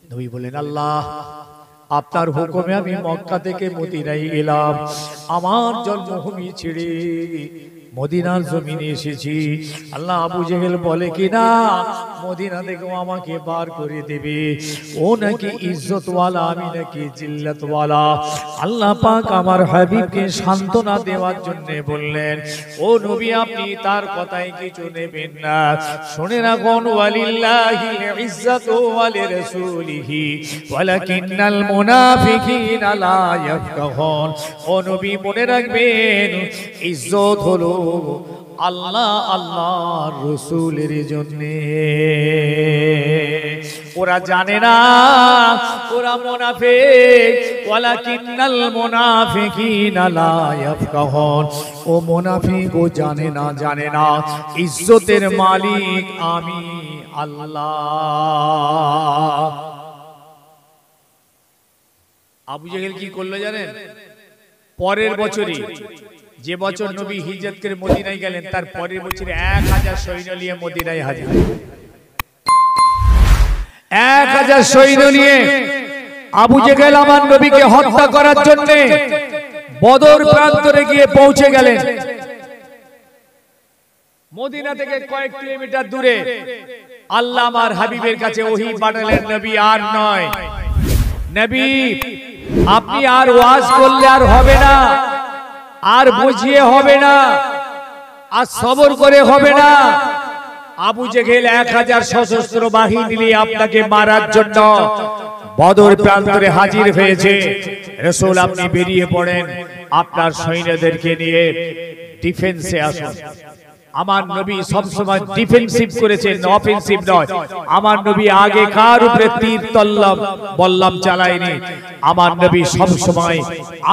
নবী বলেন, আল্লাহ আপনার হুকুমে আমি মক্কা থেকে মদিনায় এলাম, আমার জন্মভূমি ছেড়ে মদিনার জমিনে এসেছি। আল্লাহ আবু জেহেল বলে কিনা মদিনা থেকে আমাকে বার করে দেবে, ও নাকি ইজ্জতওয়ালা, আমি নাকি জিল্লাতওয়ালা। আল্লাহ পাক আমার হাবিবকে সান্ত্বনা দেওয়ার জন্য বললেন, ও নবী আপনি তার কথায় কিছু নেবেন না, শুনে রাখুন, ওয়ালিল্লাহিল ইজ্জাতু ওয়া লিরাসূলিহি ওয়ালাকিন্নাল মুনাফিকিনা লা ইয়াফকাহুন। ও নবী মনে রাখবেন, ইজ্জত হলো আল্লাহ আল্লাহর রাসূলের জন্য। ওরা জানে না, ওরা মুনাফিক। ওয়ালাকিন্নাল মুনাফিকিনা লা ইয়াফকাহুন। ও মুনাফিক, ও জানে না ইজ্জতের মালিক আমি আল্লাহ। আবু জেহেল কি করলো জানেন? পরের বছরই, যে বছর নবী হিজরত করে মদিনায় গেলেন, তার পরের বছরে 1000 সৈন্য নিয়ে মদিনায় হাজির। 1000 সৈন্য নিয়ে আবু জেহেল আমার নবীকে হত্যা করার জন্য বদর প্রান্তরে গিয়ে পৌঁছে গেলেন। মদিনা থেকে কয়েক কিলোমিটার দূরে আল্লাহ আমার হাবিবের কাছে ওহী পাঠালেন, নবী আর নয়, নবী আপনি আর ওয়াজ করলে আর হবে না, আর বুঝিয়ে হবে না, আর সবর করে হবে না। আবু জেহেল 1000 সশস্ত্র বাহিনী নিয়ে আপনাকে মারার জন্য বদর প্রান্তরে হাজির হয়েছে। রাসূল আপনি বেরিয়ে পড়েন, আপনার সৈন্যদেরকে নিয়ে ডিফেন্সে আসুন। আমার নবী সব সময় ডিফেন্সিভ করেছেন, অফেন্সিভ নয়। আমার নবী আগে কার উপরে তীর তল্লাম বললাম চালায়নি। আমার নবী সব সময়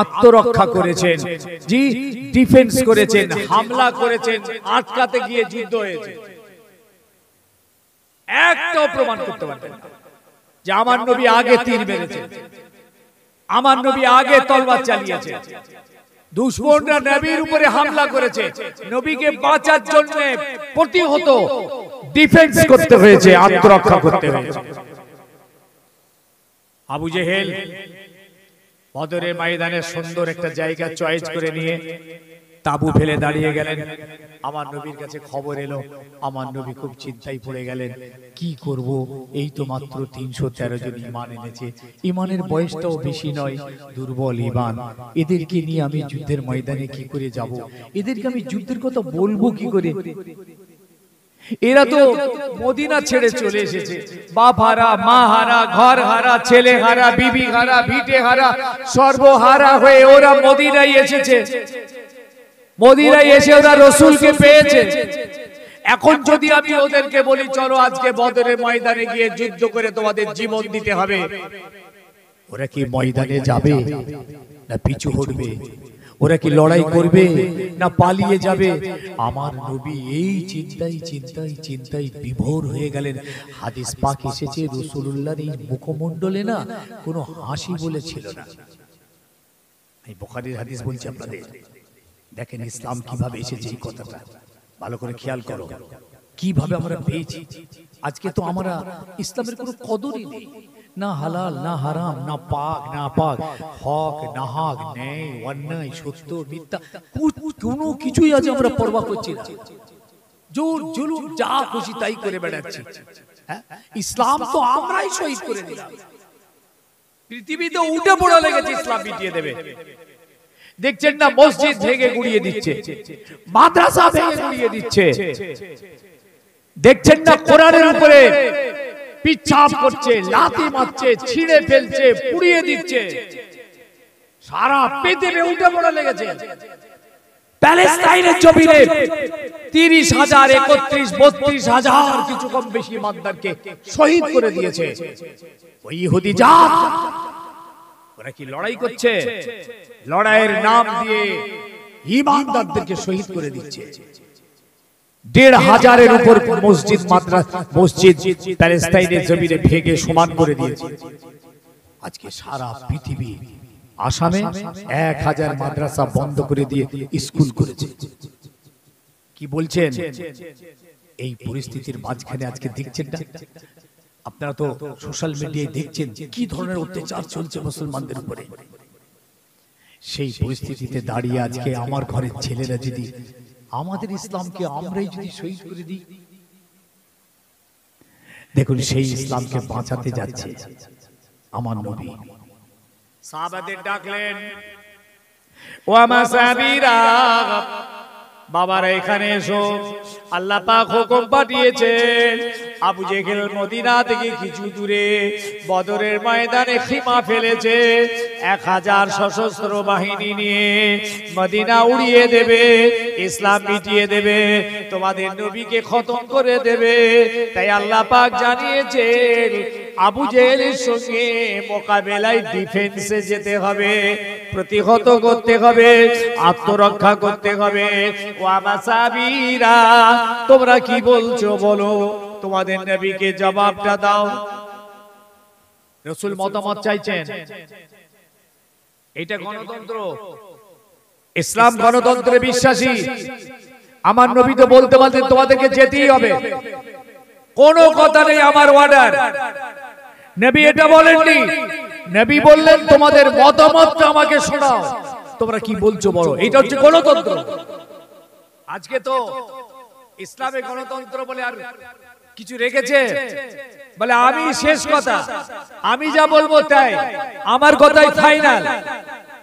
আত্মরক্ষা করেছেন, জি ডিফেন্স করেছেন, হামলা করেছেন, আটকাতে গিয়ে যুদ্ধ হয়েছে। একটাও প্রমাণ করতে পারবেন না যে আমার নবী আগে তীর মেরেছে, আমার নবী আগে তলওয়ার চালিয়েছে। দুশমনরা নবীর উপরে হামলা করেছে, নবীকে বাঁচার জন্য প্রতিহত ডিফেন্স করতে হয়েছে, আত্মরক্ষা করতে হয়েছে। আবু জেহেল বদরের ময়দানে সুন্দর একটা জায়গা চয়েস করে নিয়ে তাবু ফেলে দাঁড়িয়ে গেলেন। আমার নবীর কাছে খবর এলো, আমার নবী খুব চিন্তায় পড়ে গেলেন, কি করব, এই তো মাত্র 313 জন ঈমান এনেছে, ঈমানের বয়সটাও বেশি নয়, দুর্বল ঈমান, এদেরকে নিয়ে আমি যুদ্ধের ময়দানে কি করে যাব, এদেরকে আমি যুদ্ধের কথা বলবো কি করে? এরা তো মদিনা ছেড়ে চলে এসেছে, বাপ হারা, মা হারা, ঘর হারা, ছেলে হারা, বিবি হারা, ভিটে হারা, সর্বহারা হয়ে ওরা মদিনায় এসেছে। মদিনায় এসে ওরা রাসূলকে পেয়েছে। এখন যদি আমি ওদেরকে বলি চলো আজকে বদরের ময়দানে গিয়ে যুদ্ধ করে তোমাদের জীবন দিতে হবে, ওরা কি ময়দানে যাবে না পিছু হটবে? ওরা কি লড়াই করবে না পালিয়ে যাবে? আমার নবী এই চিন্তায় বিভোর হয়ে গেলেন। হাদিস পাক এসেছে, রাসূলুল্লাহর এই মুখমণ্ডলে না কোনো হাসি বলেছিল না। এই বুখারীর হাদিস বলছি আপনাদের, দেখেন ইসলাম কিভাবে এসেছে, এই কথাটা ভালো করে খেয়াল করো, কিভাবে আমরা পেয়েছি। আজকে তো আমরা ইসলামের কোনো কদরই নেই, না হালাল না হারাম, না পাক না পাক, হক না হক, ন্যায় অন্যায়, সত্য মিথ্যা, কোনো কিছুই আজ আমরা পরোয়া করছি না। জোর জুলুম যা খুশি তাই করে বেড়াচ্ছি। ইসলাম তো আমরাই শহীদ করে দিলাম, পৃথিবীতে উঠে পড়া লেগেছে ইসলাম মিটিয়ে দেবে। দেখছেন না মসজিদ ভেঙে গুড়িয়ে দিচ্ছে, মাদ্রাসা ভেঙে গুড়িয়ে দিচ্ছে, দেখছেন না কোরআনের উপরে পিচ্ছাপ করছে, লাথি মারছে, ছিঁড়ে ফেলছে, পুড়িয়ে দিচ্ছে। সারা পৃথিবী উঠে পড়া লেগেছে। প্যালেস্টাইনের জমিনে 30,000, 31, 32,000 কিছু কম বেশি ইমানদারকে শহীদ করে দিয়েছে ওই ইহুদি জাত। ওরা কি লড়াই করছে? লড়াইয়ের নাম দিয়ে ইমানদারদেরকে শহীদ করে দিচ্ছে। 1,500-এর উপর মসজিদ, মাদ্রাসা, মসজিদ প্যালেস্টাইনের জমিনে ভেঙে সমান করে দিয়েছে। আজকে সারা পৃথিবী, আসামে 1000 মাদ্রাসা বন্ধ করে দিয়ে স্কুল করেছে। কি বলছেন? এই পরিস্থিতির মাঝখানে আজকে দেখছেন না আপনারা তো সোশ্যাল মিডিয়ায় দেখছেন কি ধরনের অত্যাচার চলছে মুসলমানদের উপরে। সেই পরিস্থিতিতে দাঁড়িয়ে আজকে আমার ঘরের ছেলেরা যদি আমাদের ইসলামকে আমরাই যদি শহীদ করে দিই, দেখুন সেই ইসলামকে বাঁচাতে যাচ্ছে আমার নবী। সাহাবাদের ডাকলেন, ও আমার সাহাবীরা, বাবারা এখানে এসো, আল্লাহ পাক হুকুম পাঠিয়েছেন আবু জেহেল মদিনা থেকে কিছু দূরে বদরের ময়দানে খিমা ফেলেছে, 1000 সশস্ত্র বাহিনী নিয়ে মদিনা উড়িয়ে দেবে, ইসলাম মিটিয়ে দেবে, তোমাদের নবীকে খতম করে দেবে। তাই আল্লাহ পাক জানিয়েছেন আবু জেহেলের সঙ্গে মোকাবেলায় ডিফেন্সে যেতে হবে, প্রতিহত করতে হবে, আত্মরক্ষা করতে হবে। ও আমার সাহাবীরা, তোমরা কি বলছো বলো, তোমাদের নবীকে জবাবটা দাও। রাসূল মতামত চাইছেন। এটা গণতন্ত্র, ইসলাম গণতন্ত্রে বিশ্বাসী। আমার নবী তো বলতে বলতে তোমাদেরকে যেতেই হবে, কোনো কথা নেই আমার অর্ডার। নবী এটা বলেননি, নবী বললেন তোমাদের মতামতটা আমাকে শোনাও, তোমরা কি বলছো বলো। এটা হচ্ছে গণতন্ত্র। আজকে তো ইসলামে গণতন্ত্র বলে আর কিছু রেখেছে, বলে আমি শেষ কথা, আমি যা বলবো তাই, আমার কথাই ফাইনাল।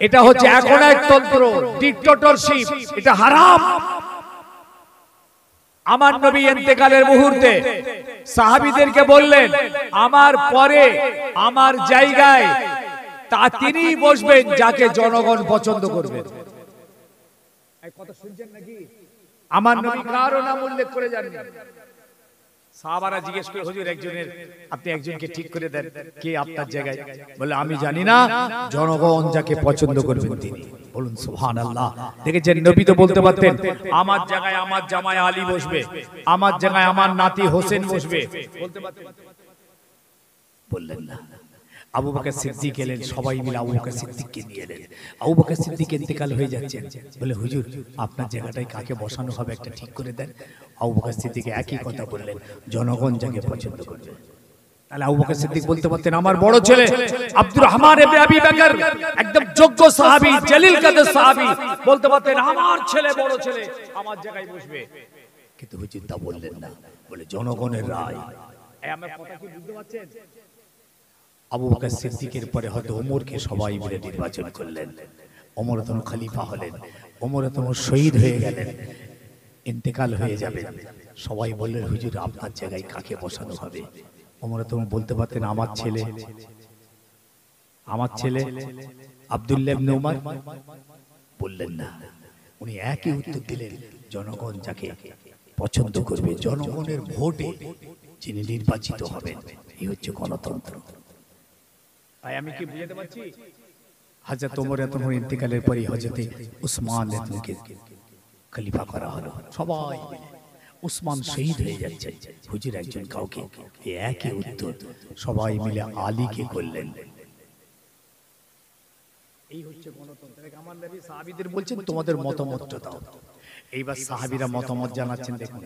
এটা হচ্ছে এখন এক তন্ত্র, ডিক্টেটরশিপ, এটা হারাম। আমার নবী ইন্তেকালের মুহূর্তে সাহাবীদেরকে বললেন, আমার পরে আমার জায়গায় তা তিনিই বসবেন যাকে জনগণ পছন্দ করবে। কথা শুনছেন নাকি? আমার নবী কারো নাম উল্লেখ করে যাননি। সাহাবারা জিজ্ঞেস করে, হুজুর একজনের, আপনি একজনকে ঠিক করে দেন, কে আপনার জায়গায়? বলে আমি জানি না, জনগণ যাকে পছন্দ করবেন তিনি। বলুন সুবহানাল্লাহ। দেখেছেন নবী তো বলতে পারতেন আমার জায়গায় আমার জামাই আলী বসবে, আমার জায়গায় আমার নাতি হোসেন বসবে, বলতে পারতেন, বললেন না। আবু বকর সিদ্দিক এলেন, সবাই মিলে আবু বকর সিদ্দিককে নিয়ে এলেন। আবু বকর সিদ্দিক ইন্তেকাল হয়ে যাচ্ছেন, বলে হুজুর আপনার জায়গাটায় কাকে বসানো হবে একটা ঠিক করে দেন। আবু বকর সিদ্দিক একই কথা বললেন, জনগণ যাকে পছন্দ করবে। তাহলে আবু বকর সিদ্দিক বলতে পারতেন আমার বড় ছেলে আব্দুর রহমান ইবনে আবি বকর, একদম যোগ্য সাহাবী, জলিল কাদের সাহাবী, বলতে পারতেন আমার ছেলে, বড় ছেলে আমার জায়গায় বসবে। কিন্তু হুজুর তা বললেন না, বলে জনগণের রায়। আমার কথা কি বুঝতে পারছেন? আবু বকর সিদ্দিকের পরে হয়তো ওমরকে সবাই মিলে নির্বাচন করলেন, ওমর তখন খলিফা হলেন, ওমর তখন শহীদ হয়ে গেলেন, ইন্তেকাল হয়ে যাবেন। সবাই বললেন হুজুর আপনার জায়গায় কাকে বসানো হবে? ওমর তখন বলতে পারতেন আমার ছেলে, আমার ছেলে আব্দুল্লাহ ইবনে উমর। বললেন না, উনি একই উত্তর দিলেন, জনগণ যাকে পছন্দ করবে, জনগণের ভোটে যিনি নির্বাচিত হবেন, এই হচ্ছে গণতন্ত্র। ভাই আমি কি বুঝাতে পারছি? হযরত ওমর তখন ইন্তেকালের পরে হযরত উসমান রাদিয়াল্লাহু খলিফা করা হলো। সবাই উসমান শহীদ হয়ে যাচ্ছে, হুজুর একজন কাউকে, একই উত্তর, সবাই মিলে আলীকে করলেন। এই হচ্ছে গণতন্ত্র। আমার নবী সাহাবীদের বলছেন তোমাদের মতামতটা দাও। এইবার সাহাবীরা মতামত জানাচ্ছেন, দেখুন।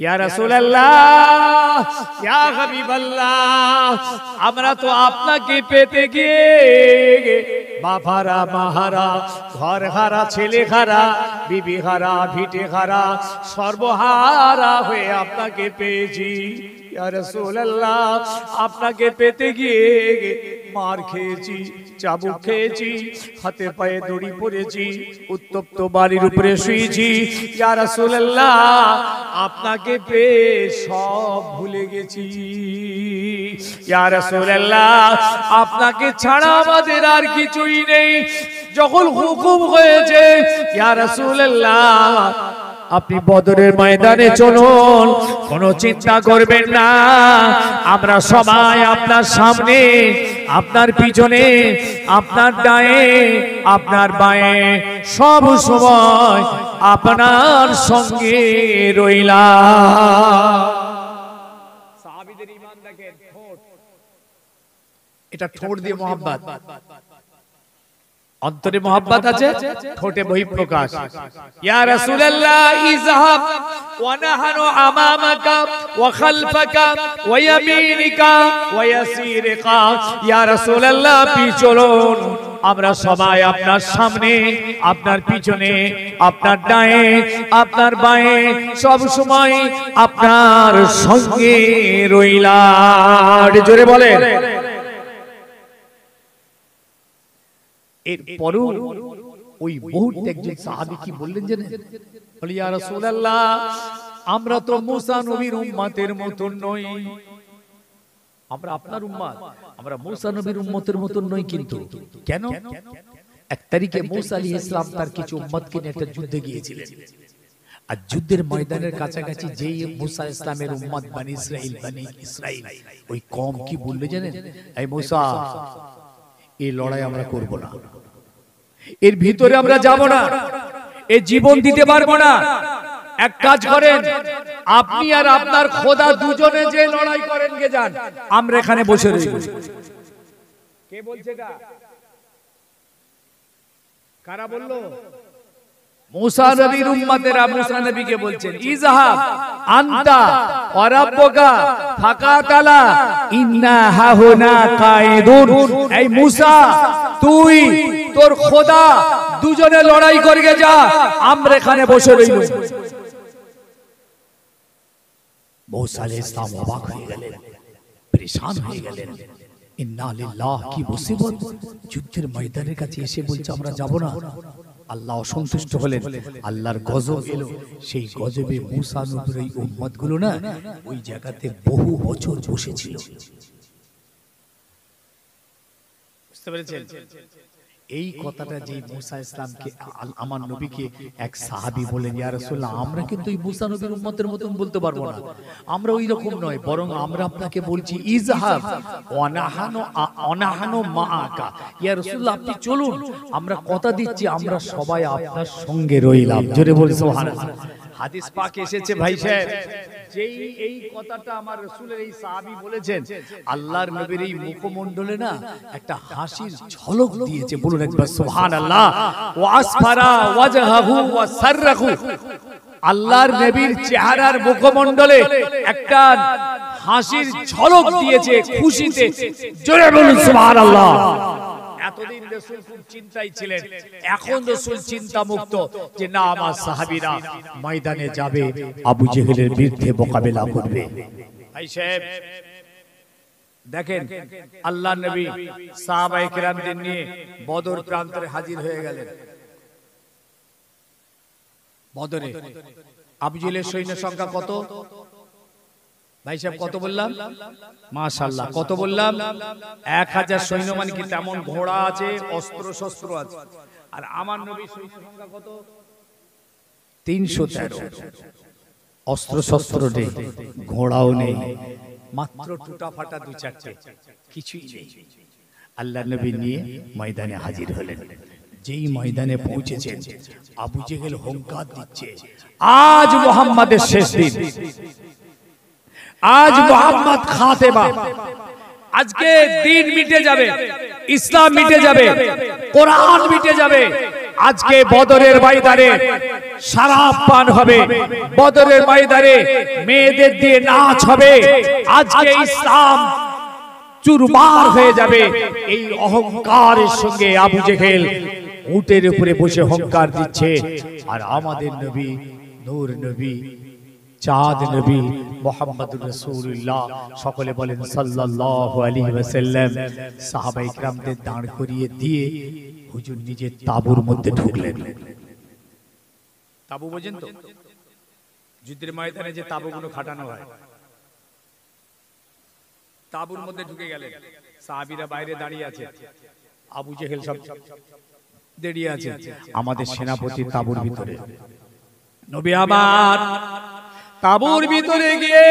ইয়া রাসূলুল্লাহ, ইয়া হাবিবাল্লাহ, আমরা তো আপনাকে পেতে গিয়ে বাবারা মাহারা, ঘর হারা, ছেলে হারা, বিবি হারা, ভিটে হারা, সর্বহারা হয়ে আপনাকে পেয়েছি। ইয়া রাসূলুল্লাহ, আপনাকে পেতে গিয়ে মার খেয়েছি, চাবুক খেয়েছি, হাতে পায়ে দড়ি পড়েছি, উত্তপ্ত বাড়ির উপরে শুয়েছি। ইয়া রাসূলুল্লাহ, আপনাকে পেয়ে সব ভুলে গেছি। ইয়া রাসূলুল্লাহ, আপনাকে ছাড়া আমাদের আর কিছুই নেই। যখন হুকুম হয়েছে ইয়া রাসূলুল্লাহ আপনি বদরের ময়দানে চলুন, কোনো চিন্তা করবেন না, আমরা সবাই আপনার সামনে, আপনার পিছনে, আপনার ডায়ে, আপনার বায়ে, সব সময় আপনার সঙ্গে রইলাম। সাহাবীদের ঈমান দেখেন, ঠোঁট, এটা ঠোঁট দিয়ে মহব্বত। অন্তরে মোহাব্বত আছে, ঠোঁটে বহিঃপ্রকাশ। ইয়া রাসূলুল্লাহ ইযহাব ওয়া নাহনু আমামাকা ওয়া খালফাকা ওয়া ইয়ামিনিকা ওয়া ইয়াসিরিকা। ইয়া রাসূলুল্লাহ আপনি চলুন, আমরা সবাই আপনার সামনে, আপনার পিছনে, আপনার ডায়ে, আপনার বাঁয়ে, সব সময় আপনার সঙ্গে রইলাম। জোরে বলেন। এরপরও ওই মুহূর্তে একজন সাহাবী কি বললেন জানেন? বলে ইয়া রাসূলুল্লাহ আমরা তো মুসা নবীর উম্মতের মতন নই। আমরা আপনার উম্মত, আমরা মুসা নবীর উম্মতের মতন নই। কিন্তু কেন? এক তারিখে মুসা আলাইহিস সালাম তার কিছু উম্মতকে নিয়ে একটা যুদ্ধে গিয়েছিলেন। আর যুদ্ধের ময়দানের কাছাকাছি যেই মুসা ইসলামের উম্মত বনি ইসরাইল ওই কম কি বললে জানেন? এই মুসা, এই লড়াই আমরা করব না, এর ভিতরে আমরা যাব না, এই জীবন দিতে পারবো না। এক কাজ করেন, আপনি আর আপনার খোদা দুজনে যে লড়াই করেন গে যান, আমরা এখানে বসে রইব। কে বলছে? কারা বললো? মুসা নবীর উম্মতেরা মুসা নবীকে বলছেন ইযহাব আনতা ওয়া রাব্বুকা ফাকাতালা ইন্না হাহুনা কায়েদুন। এই মুসা, তুই তোর খোদা দুজনে লড়াই করবে যা, আমরা এখানে বসে রইব। মুসা আলাইহিস সালাম অবাক হয়ে গেলেন, পরেশান হয়ে গেলেন। ইন্না লিল্লাহ, কি মুসিবত! যুদ্ধের ময়দানের কাছে এসে বলছে আমরা যাব না। আল্লাহ অসন্তুষ্ট হলেন, আল্লাহর গজব এলো। সেই গজবে মুসা নবীর এই উম্মতগুলো না ওই জায়গাতে বহু বছর বসেছিল। বুঝতে পেরেছেন? এই কথাটা যে মুসা ইসলামকে, আমার নবীকে এক সাহাবী বলেন ইয়া রাসূলুল্লাহ আমরা কিন্তু এই মুসা নবীর উম্মতের মতন বলতে পারবো না, আমরা ওই রকম নয়, বরং আমরা আপনাকে বলছি ইযহাব ওয়া নাহনু মাআকা। ইয়া রাসূলুল্লাহ আপনি চলুন, আমরা কথা দিচ্ছি আমরা সবাই আপনার সঙ্গে রইলাম। জোরে বলুন সুবহানাল্লাহ। হাদিস পাকে এসেছে ভাই সাহেব, যেই এই কথাটা আমার রাসূলের এই সাহাবী বলেছেন, আল্লাহর নবীর এই মুখমণ্ডলে না একটা হাসির ঝলক দিয়েছে। বলুন একবার সুবহানাল্লাহ। ওয়া আসফারা ওয়াজহাহু ওয়া সাররাহু, আল্লাহর নবীর চেহারার মুখমণ্ডলে একটা হাসির ঝলক দিয়েছে খুশিতে। জোরে বলুন সুবহানাল্লাহ। এতদিন রাসূল খুব চিন্তায় ছিলেন, এখন রাসূল চিন্তা মুক্ত যে না আমার সাহাবীরা ময়দানে যাবে, আবু জেহেলের বিরুদ্ধে মোকাবেলা করবে। ভাই সাহেব দেখেন, আল্লাহর নবী সাহাবায়ে কেরামদের নিয়ে বদর প্রান্তরে হাজির হয়ে গেলেন। বদরে আবু জেহেলের সৈন্য সংখ্যা কত? ভাই সাহেব কত বললাম? মাশাআল্লাহ কত বললাম? 1000 সৈন্য, মানে কি তেমন ঘোড়া আছে, অস্ত্র শস্ত্র আছে। আর আমার নবীর সৈন্য সংখ্যা কত? 313। অস্ত্র শস্ত্র নেই, ঘোড়াও নেই, মাত্র টুটা ফাটা দু চারটে, কিছুই নেই। আল্লাহর নবী নিয়ে ময়দানে হাজির হলেন। যেই ময়দানে পৌঁছেছেন, আবু জেহেল হুঙ্কার দিচ্ছে আজ মুহাম্মাদের শেষ দিন, আজ মুহাম্মদ খাতেমা, আজকে দিন মিটে যাবে, ইসলাম মিটে যাবে, কোরআন মিটে যাবে। আজকে বদরের ময়দানে শরাব পান হবে, বদরের ময়দানে মেয়েদের দিয়ে নাচ হবে, আজকে ইসলাম চুরমার হয়ে যাবে। এই অহংকারের সঙ্গে আবু জেহেল উটের উপরে বসে হুঙ্কার দিচ্ছে। আর আমাদের নবী, নূর নবী, চাঁদ নবী মুহাম্মদুর রাসূলুল্লাহ, সকলে বলেন সাল্লাল্লাহু আলাইহি ওয়াসাল্লাম, সাহাবায়ে কিরামদের দাঁড় করিয়ে দিয়ে হুজুর নিজে তাঁবুর মধ্যে ঢুকলেন। তাঁবু বোঝেন তো? যুদ্ধের ময়দানে যে তাঁবুগুলো খাটানো হয়, তাঁবুর মধ্যে ঢুকে গেলেন। সাহাবীরা বাইরে দাঁড়িয়ে আছে, আবু জেহেল সব দাঁড়িয়ে আছে, আমাদের সেনাপতি তাঁবুর ভিতরে। নবী আমার তাঁবুর ভিতরে গিয়ে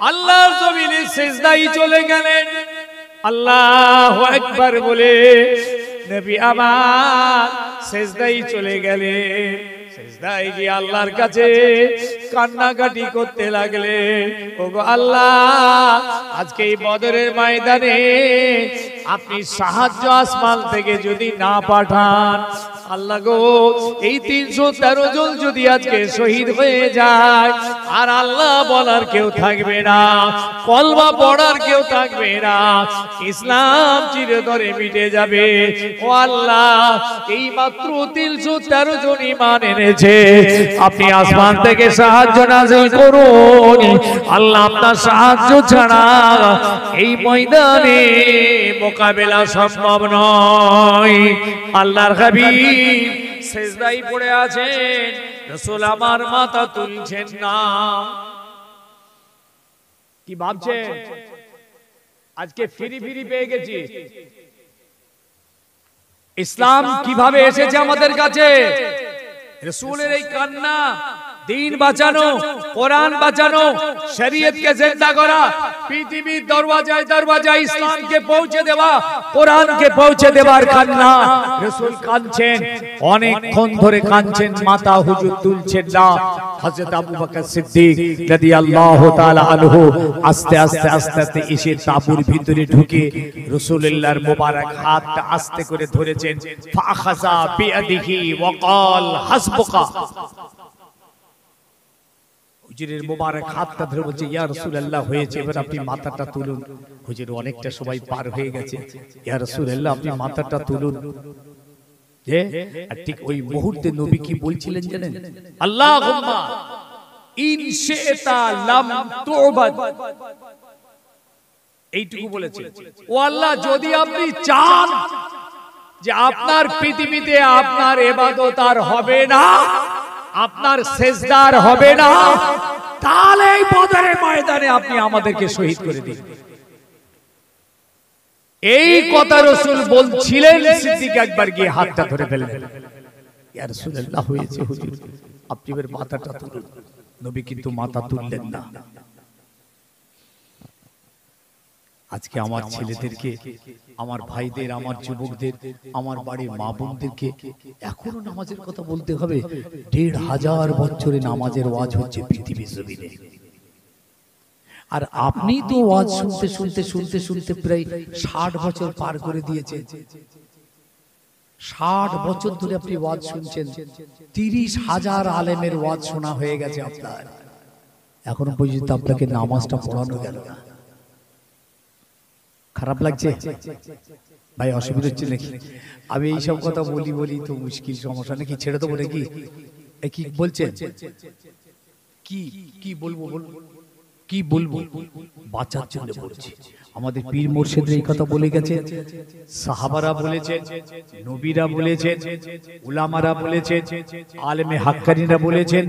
আল্লাহর জমিনে সিজদায় চলে গেলেন। আল্লাহু আকবার বলে নবী আমার সিজদায় চলে গেলেন। সিজদায় গিয়ে আল্লাহর কাছে কান্নাকাটি করতে লাগলেন, ওগো আল্লাহ, আজকে এই বদরের ময়দানে আপনি সাহায্য আসমান থেকে যদি না পাঠান, আল্লাহ গো এই 313 জন যদি আজকে শহীদ হয়ে যায়, আর আল্লাহ বলার কেউ থাকবে না, কলমা পড়ার কেউ থাকবে না, ইসলাম চিরতরে মিটে যাবে। ও আল্লাহ, এই মাত্র 313 জন ঈমান এনেছে, আপনি আসমান থেকে সাহায্য নাযিল করুন। আল্লাহ, আপনার সাহায্য ছাড়া এই ময়দানে মোকাবেলা সম্ভব নয়। আল্লাহর হাবিব সিজদায় পড়ে আছেন, রাসূল আমার মাথা তুলছেন না। কি ভাবছেন আজকে ফিরি ফিরি পেয়ে গেছি? ইসলাম কিভাবে এসেছে আমাদের কাছে? রাসূলের এই কান্না, দিন বাঁচানো, কোরআন বাঁচানো, শরীয়তকে জিন্দা করা, পৃথিবীর দরওয়াজায় দরওয়াজায় ইসলামকে পৌঁছে দেওয়া, কোরআনকে পৌঁছে দেওয়ার কান্না। রাসূল কাঁদছেন, অনেকক্ষণ ধরে কাঁদছেন, মাথা হুজুর তুলছেন না। হযরত আবু বকর সিদ্দিক রাদিয়াল্লাহু তাআলা আনহু আস্তে আস্তে আস্তে আস্তে এসে তাঁবুর ভিতরে ঢুকে রাসূলুল্লাহর মোবারক হাতটা আস্তে করে ধরেছেন। ফাখাযা বিয়াদিহি ওয়া ক্বাল হাসবুকা। হুজুরের মোবারক হাতটা ধরে বলছে, ইয়া রাসূলুল্লাহ, হয়েছে, এবার আপনি মাথাটা তুলুন। হুজুর অনেকটা সবাই পার হয়ে গেছে, ইয়া রাসূলুল্লাহ আপনি মাথাটা তুলুন। আর ঠিক ওই মুহূর্তে নবী কি বলছিলেন জানেন? আল্লাহুম্মা ইন শি'তা লাম তু'বাদ। এইটুকু বলেছে, ও আল্লাহ, যদি আপনি চান যে আপনার পৃথিবীতে আপনার ইবাদত আর হবে না, আপনার সেজদার হবে না, তাহলে এই বদরের ময়দানে আপনি আমাদেরকে শহীদ করে দিন। এই কথা রাসূল বলছিলেন, সিদ্দিক একবার গিয়ে হাতটা ধরে ফেললেন। ইয়া রাসূলুল্লাহ, হয়েছে হুজুর, আপনি এবার মাথাটা তুলুন। নবী কিন্তু মাথা তুললেন না। আজকে আমার ছেলেদেরকে, আমার ভাইদের, আমার যুবকদের, আমার বাড়ির মা বোনদেরকে এখনো নামাজের কথা বলতে হবে। ১৫০০ বছরে নামাজের ওয়াজ হচ্ছে পৃথিবীর জমিনে। আর আপনি তো ওয়াজ শুনতে শুনতে শুনতে শুনতে প্রায় ৬০ বছর পার করে দিয়েছেন। ৬০ বছর ধরে আপনি ওয়াজ শুনছেন, ৩০,০০০ আলেমের ওয়াজ শোনা হয়ে গেছে আপনার, এখনো পর্যন্ত আপনাকে নামাজটা পড়ানো গেল না। খারাপ লাগছে ভাই? অসুবিধা হচ্ছে নাকি? আমি এইসব কথা বলি তো মুশকিল, সমস্যা নাকি? ছেড়ে দেবো নাকি? কি বলছেন? কি বলবো? কি বলবো? বাঁচার জন্য বলছি। আমাদের পীর মুর্শিদরা এই কথা বলে গেছে, সাহাবারা বলেছেন, নবীরা বলেছেন, উলামারা বলেছেন, আলেমে হাক্কানিরা বলেছেন,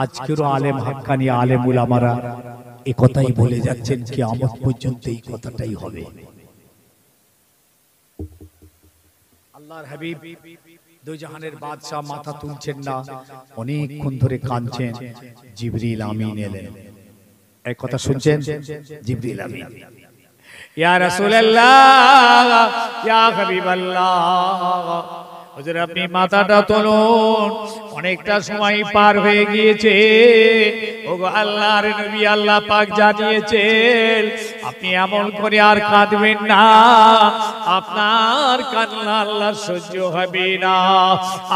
আজকেরও আলেম হাক্কানি, আলেম উলামারা এই কথাই বলে যাচ্ছেন, কিয়ামত পর্যন্ত এই কথাটাই হবে। আল্লাহর হাবিব দুই জাহানের বাদশা মাথা তুলছেন না, অনেকক্ষণ ধরে কাঁদছেন। জিবরিল আমিন এলেন। এই কথা শুনছেন? জিবরিল আমিন, ইয়া রাসূলুল্লাহ, ইয়া হাবিবাল্লাহ, হুজুর আপনি মাথাটা তুলুন, অনেকটা সময় পার হয়ে গিয়েছে। ওগো আল্লাহর নবী, আল্লাহ পাক জানিয়েছেন আপনি এমন করে আর কাঁদবেন না, আপনার কান্না আল্লাহ সহ্য হবে না,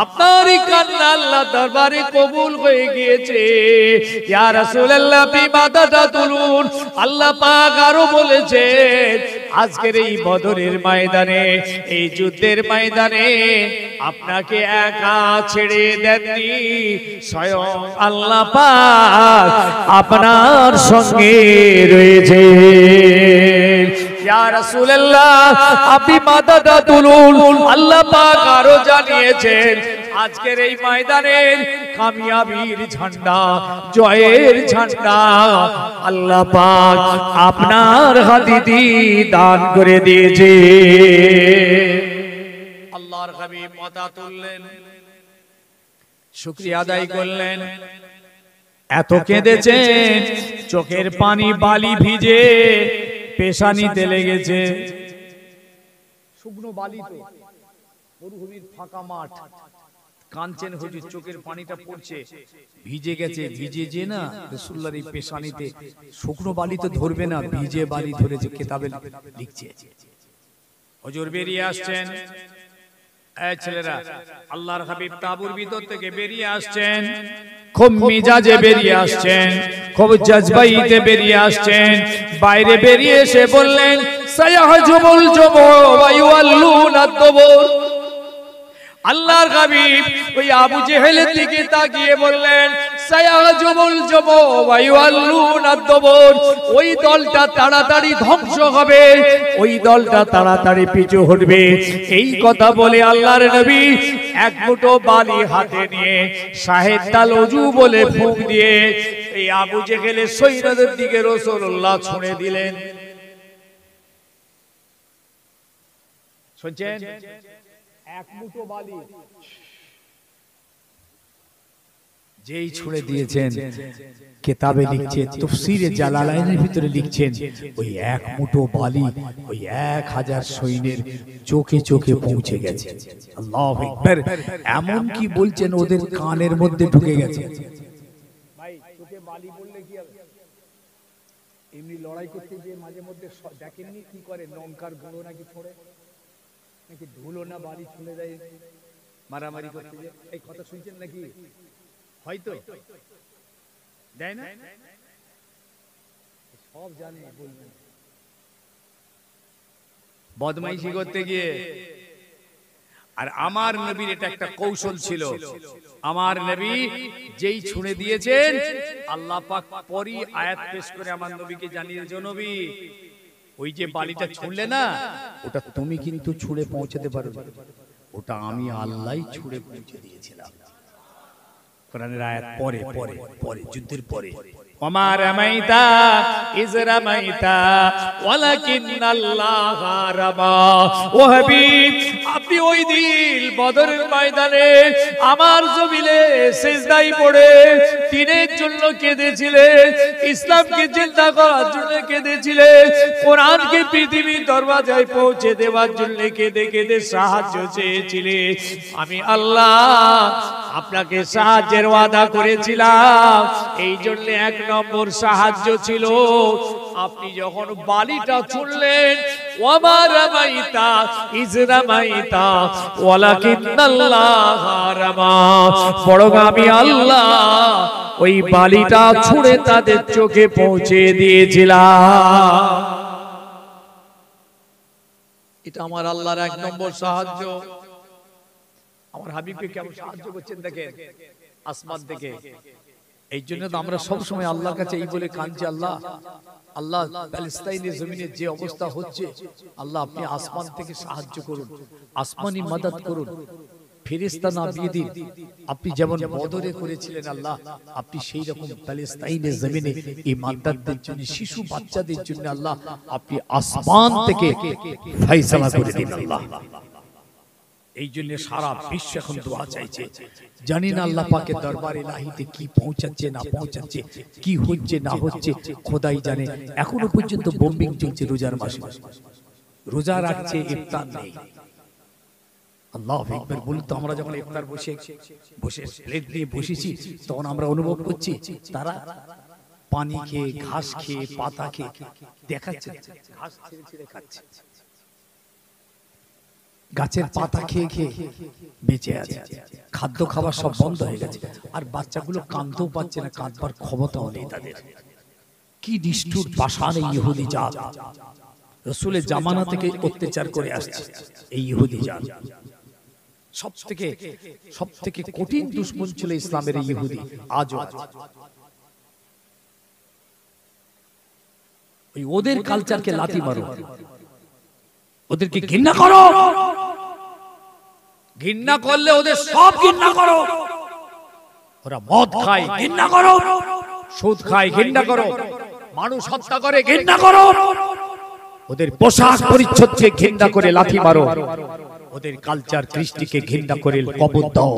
আপনার এই কান্না আল্লাহ দরবারে কবুল হয়ে গিয়েছে। ইয়া রাসূলুল্লাহ, আপনি মাথাটা তুলুন। আল্লাহ পাক আরো বলেছেন, আজকের এই বদরের ময়দানে, এই যুদ্ধের ময়দানে আপনাকে একা ছেড়ে দেননি, স্বয়ং আল্লাহ পাক আপনার সঙ্গে রয়েছে। ইয়া রাসূলুল্লাহ, আপনি মাথাটা তুলুন। আল্লাহ পাক আরো জানিয়েছেন, আজকের এই ময়দানের কামিয়াবির ঝান্ডা, জয়ের ঝান্ডা আল্লাহ পাক আপনার হাতে দান করে দিয়েছে। আল্লাহর হাবিব মাথা তুললেন, শুকরিয়া আদায় করলেন। এত কেঁদেছেন, চোখের পানি বালি ভিজে পেশানিতে লেগেছে। শুকনো বালি তো, মরুভূমির ফাঁকা মাঠ, কাঁদছেন হুজুর, চোখের পানিটা পড়ছে, ভিজে গেছে। ভিজে যে না রাসূলুল্লাহর এই পেশানিতে, শুকনো বালি তো ধরবে না, ভিজে বালি ধরেছে, কিতাবে লিখছে। হুজুর বেরিয়ে আসছেন, এই ছেলেরা, আল্লাহর হাবিব তাবুর ভিতর থেকে বেরিয়ে আসছেন, খুব মিজাজে বেরিয়ে আসছেন, খুব জজবাইতে বেরিয়ে আসছেন। বাইরে বেরিয়ে এসে বললেন, সায়াহজুমুল জুমু ওয়া ইউআল্লুনা দুবুর। আল্লাহর হাবিব ওই আবু জেহেলের দিকে তাকিয়ে বললেন, সায়াহজুমুল জুমু ওয়া ইউআল্লুনা দুবুর। ওই দলটা তাড়াতাড়ি ধ্বংস হবে, ওই দলটা তাড়াতাড়ি পিছু হটবে। এই কথা বলে আল্লাহর নবী এক মুঠো বালি হাতে নিয়ে শাহেদ তাল ওযু বলে ফুঁক দিয়ে এই আবু জেহেলের সৈন্যদের দিকে রাসূলুল্লাহ ছুঁড়ে দিলেন। শুনছেন? এক মুঠো বালি যেই ছুঁড়ে দিয়েছেন, কিতাবে লিখছে, তাফসীরে জালালাইনের ভিতরে লিখছেন, ওই এক মুঠো বালি ওই 1000 সৈন্যের চোখে চোখে পৌঁছে গেছে। আল্লাহু আকবার। এমন কি বলছেন, ওদের কানের মধ্যে ঢুকে গেছে। ভাই, চোখে বালি বললে কি হবে? এমনি লড়াই করতে গিয়ে মাঝে মধ্যে দেখেননি কি করে, লঙ্কার গুঁড়ো নাকি ছোড়ে, নাকি ধুলো না বালি ছুঁড়ে দেয় মারামারি করতে গিয়ে। এই কথা শুনছেন নাকি? হয়তো দেয় না, সব জানে, বলবেন বদমাইশি করতে গিয়ে। আর আমার নবীর এটা একটা কৌশল ছিল। আমার নবী যেই ছুঁড়ে দিয়েছেন, আল্লাহ পাক পরই আয়াত পেশ করে আমার নবীকে জানিয়েছে, নবী ওই যে বালিটা ছুঁড়লে না, ওটা তুমি কিন্তু ছুঁড়ে পৌঁছাতে পারো, ওটা আমি আল্লাহই ছুঁড়ে পৌঁছে দিয়েছিলাম। কোরআনের আয়াত পরে পরে পরে যুদ্ধের পরে, ওমা রামাইতা ইজ রামাইতা ওয়ালাকিন্নাল্লাহা রামা। ও হাবিব, আপনি ওই দিন বদরের ময়দানে আমার জমিনে সিজদায় পড়ে দ্বীনের জন্য কেঁদেছিলেন, ইসলামকে জিন্দা করার জন্য কেঁদেছিলেন, কোরআনকে পৃথিবীর দরওয়াজায় পৌঁছে দেওয়ার জন্য কেঁদে কেঁদে সাহায্য চেয়েছিলেন। আমি আল্লাহ আপনাকে সাহায্যের ওয়াদা করেছিলাম। এই জন্য এক নম্বর সাহায্য ছিল, আপনি যখন বালিটা ছুঁড়লেন, ওয়ামা রামাইতা ইজ রামাইতা ওয়ালাকিন্নাল্লাহা রামা, বরং আমি আল্লাহ ওই বালিটা ছুঁড়ে তাদের চোখে পৌঁছে দিয়েছিলাম। এটা আমার আল্লাহর এক নম্বর সাহায্য। আমার হাবিবকে কেমন সাহায্য করছেন দেখেন আসমান থেকে। এই জন্য তো আমরা সব সময় আল্লাহর কাছে এই বলে কাঁদছি, আল্লাহ আল্লাহ প্যালেস্তাইনের জমিনে যে অবস্থা হচ্ছে, আল্লাহ আপনি আসমান থেকে সাহায্য করুন, আসমানি মাদদ করুন, ফেরেশতা নামিয়ে দিন। আপনি যেমন বদরে করেছিলেন আল্লাহ, আপনি সেই রকম প্যালেস্তাইনের জমিনে ঈমানদারদের জন্য, শিশু বাচ্চাদের জন্য আল্লাহ আপনি আসমান থেকে ফয়সালা করে দিন আল্লাহ। এই জন্য সারা বিশ্ব এখন দোয়া চাইছে। জানি না আল্লাহ পাকের দরবারে ইলাহিতে কি পৌঁছাচ্ছে না পৌঁছাচ্ছে, কি হচ্ছে না হচ্ছে, খোদাই জানে। এখনো পর্যন্ত বোম্বিং চলছে রোজার মাসে, রোজা রাখছে, ইফতার নেই। আল্লাহু আকবার। বলুন তো, আমরা যখন ইফতার বসে প্লেট নিয়ে বসেছি, তখন আমরা অনুভব করছি তারা পানি খেয়ে, ঘাস খেয়ে, পাতা খেয়ে দেখাচ্ছে, ঘাস ছেড়ে ছেড়ে খাচ্ছে, গাছের পাতা খেয়ে খেয়ে বেঁচে আছে। খাদ্য খাবার সব বন্ধ হয়ে গেছে, আর বাচ্চাগুলো কাঁদতেও পাচ্ছে না, কাঁদবার ক্ষমতাও নেই তাদের। কি নিষ্ঠুর পাষাণ এই ইহুদি জাত, রাসূলের জামানা থেকে অত্যাচার করে আসছে এই ইহুদি জাত। সব থেকে কঠিন দুশমন ছিল ইসলামের এই ইহুদি, আজও আছে। ওই ওদের কালচারকে লাথি মারো, ওদেরকে ঘৃণা করো, ঘৃণা করলে ওদের সব ঘৃণা করো। ওরা মদ খায়, ঘৃণা করো, সুদ খায়, ঘৃণা করো, মানুষ হত্যা করে, ঘৃণা করো, ওদের পোশাক পরিচ্ছদকে ঘৃণা করে লাথি মারো, ওদের কালচার কৃষ্টিকে ঘৃণা করে কবর দাও।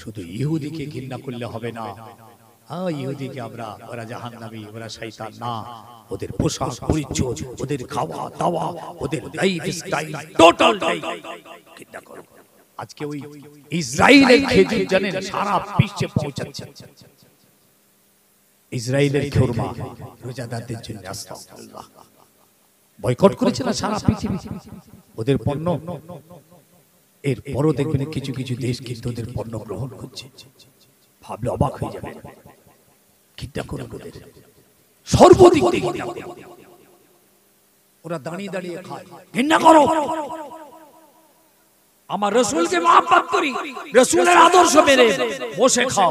শুধু ইহুদিকে ঘৃণা করলে হবে না। ইহুদিকে আমরা, ওরা জাহান্নামী, ওরা শয়তান না, ওদের পোশাক পরিচ্ছদ, ওদের খাওয়া দাওয়া, ওদের লাইফ স্টাইল টোটালটাই ঘৃণা করো। আজকে ওই ইসরায়েলের খেজুর জানেন সারা বিশ্বে পৌঁছাচ্ছে, ইসরায়েলের খুরমা রোজাদারদের জন্য। আস্তাগফিরুল্লাহ। বয়কট করেছে না সারা পৃথিবী ওদের পণ্য। এরপরও দেখবেন কিছু কিছু দেশ কিন্তু ওদের পণ্য গ্রহণ করছে, ভাবলে অবাক হয়ে যাবে। ঘৃণা করে ওদের সর্বদিক থেকে ওরা দাঁড়িয়ে দাঁড়িয়ে খায়। ঘৃণা করো। আমার রাসূলকে মহব্বত করি, রাসূলের আদর্শ মেনে বসে খাও।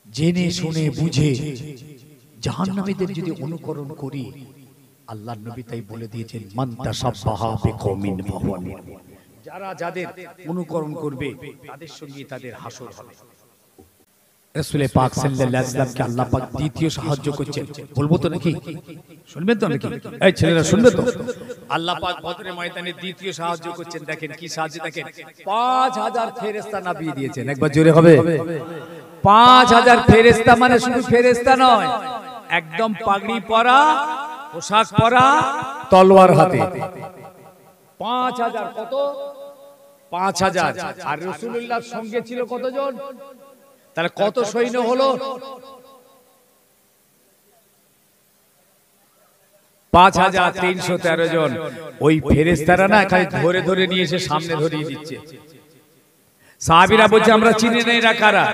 জেনে শুনে বুঝে জাহান্নামীদের যদি অনুকরণ করি, আল্লাহর নবী তাই বলে দিয়েছেন, মান তাশাব্বাহা বিকওমিন ফাহুয়া মিনহুম। যারা যাদের অনুকরণ করবে তাদের সঙ্গে তাদের হাসর হবে। রাসূল পাক সাল্লাল্লাহু আলাইহি ওয়াসাল্লামকে আল্লাহ পাক দ্বিতীয় সাহায্য করছেন। বলবো তো নাকি? শুনবেন তো নাকি? এই ছেলেরা শুনবে তো? আল্লাহ পাক বদরের ময়দানে দ্বিতীয় সাহায্য করছেন। দেখেন কি সাহায্য, দেখেন 5000 ফেরেশতা নামিয়ে দিয়েছেন। একবার জোরে হবে। 5000 ফেরেশতা, মানে শুধু ফেরেশতা নয়, একদম পাগড়ি পরা, পোশাক পরা, তলোয়ার হাতে। 5000। কত? 5000। আর রাসূলুল্লাহর সঙ্গে ছিল কতজন? তাহলে কত সৈন্য হলো? 5313 জন। ওই ফেরেশতারা না খালি ধরে ধরে নিয়ে এসে সামনে ধরিয়ে দিচ্ছে। সাহাবীরা বলছে আমরা চিনি না এরা কারা,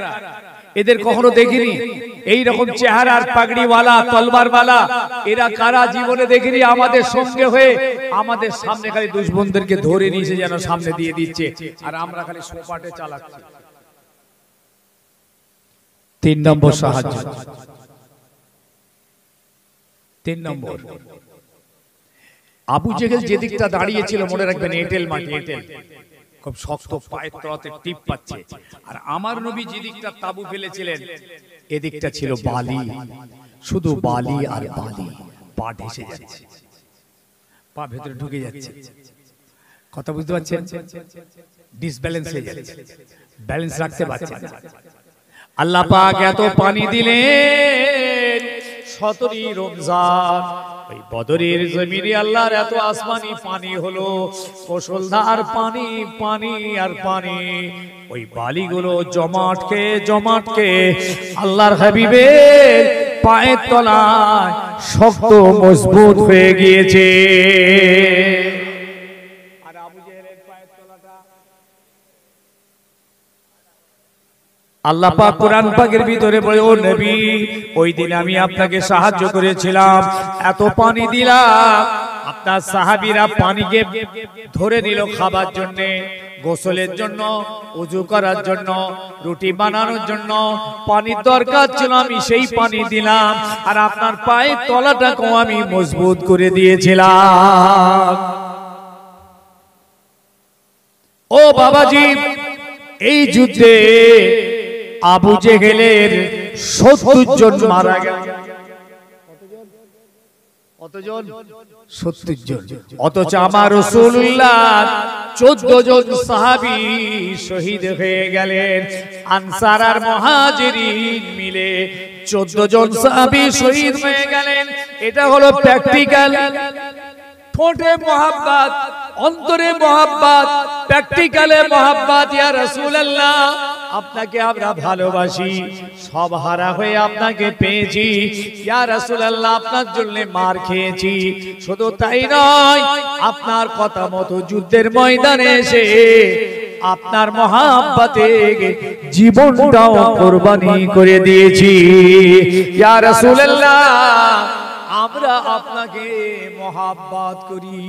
এদের কখনো দেখিনি, এই রকম চেহারার পাগড়িওয়ালা তলবারওয়ালা, এরা কারা জীবনে দেখিনি। আমাদের সঙ্গে হয়ে আমাদের সামনে খালি দুশমনদেরকে ধরে নিয়ে এসে যেন সামনে দিয়ে দিচ্ছে, আর আমরা খালি সোপাটে চালাচ্ছি। 3 নম্বর সাহায্য। 3 নম্বর, আবু জেহেল যে দিকটা দাঁড়িয়েছিল মনে রাখবেন, এঁটেল মাটি, এঁটেল খুব শক্ত, পায়ের তলাতে টিপ পাচ্ছে। আর আমার নবী যে দিকটা তাবু ফেলেছিলেন এদিকটা ছিল বালি, শুধু বালি আর বালি। পা ঢেসে যাচ্ছে, পা ভেতরে ঢুকে যাচ্ছে। কথা বুঝতে পারছেন? ডিসব্যালেন্স হয়ে যাচ্ছে, ব্যালেন্স রাখতে পারছেন না। আল্লাহ পাক এত পানি দিলেন 17 রমজান, ওই বদরের জমিনে আল্লাহর এত আসমানি পানি হলো, মুষলধার পানি, পানি আর পানি। ওই বালিগুলো জমাটকে জমাটকে আল্লাহর হাবিবের পায়ের তলায় শক্ত মজবুত হয়ে গিয়েছে। আর আবু জেহেলের পায়ের তলাটা আল্লাহ পাক কোরআন পাকের ভিতরে বলে, ও নবী ওই দিন আমি আপনাকে সাহায্য করেছিলাম, এত পানি দিলাম, আপনার সাহাবীরা পানিকে ধরে নিল খাবার জন্য, গোসলের জন্য, ওযু করার জন্য, রুটি বানানোর জন্য পানির দরকার ছিল, আমি সেই পানি দিলাম। আর আপনার পায়ের তলাটাকেও আমি মজবুত করে দিয়েছিলাম। ও বাবাজি, এই যুদ্ধে আবু জেহেলের 70 জন মারা গেল। কতজন? 70 জন। অথচ আমার রাসূলুল্লাহ 14 জন সাহাবী শহীদ হয়ে গেলেন। আনসার আর মুহাজিরিন মিলে 14 জন সাহাবী শহীদ হয়ে গেলেন। এটা হলো প্র্যাকটিক্যাল। ঠোঁটে মোহাব্বত, অন্তরে মোহাব্বত, প্র্যাকটিক্যালে মোহাব্বত। ইয়া রাসূলুল্লাহ আপনাকে আমরা ভালোবাসি, সব হারা হয়ে আপনাকে পেয়েছি। ইয়া রাসূলুল্লাহ আপনার জন্য মার খেয়েছি, শুধু তাই নয়, আপনার কথা মতো যুদ্ধের ময়দানে এসে আপনার মহাব্বতে জীবনটাও কুরবানি করে দিয়েছি। ইয়া রাসূলুল্লাহ আমরা আপনাকে মহাব্বত করি।